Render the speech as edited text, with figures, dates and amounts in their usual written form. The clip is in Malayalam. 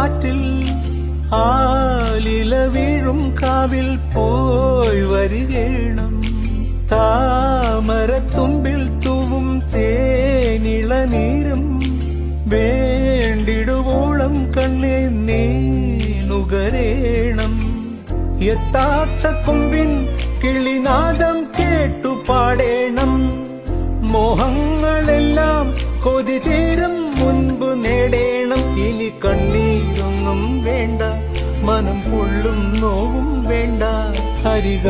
കാറ്റിൽ ആലില വീഴും കാവിൽ പോയി വരികേണം താമരത്തുമ്പിൽ തൂവും തേനിളനീരും വേണ്ടിടുവോളം കണ്ണേ നീ നുകരേണം എത്താത്ത കൊമ്പിൻ കിളിനാദം കേട്ടു പാടേണം മോഹങ്ങളെല്ലാം കൊതി തീരും മുൻപ് നേടേണം ഇനി കണ്ണീരൊന്നും വേണ്ട മനം പൊള്ളും നോവും വേണ്ട അരിക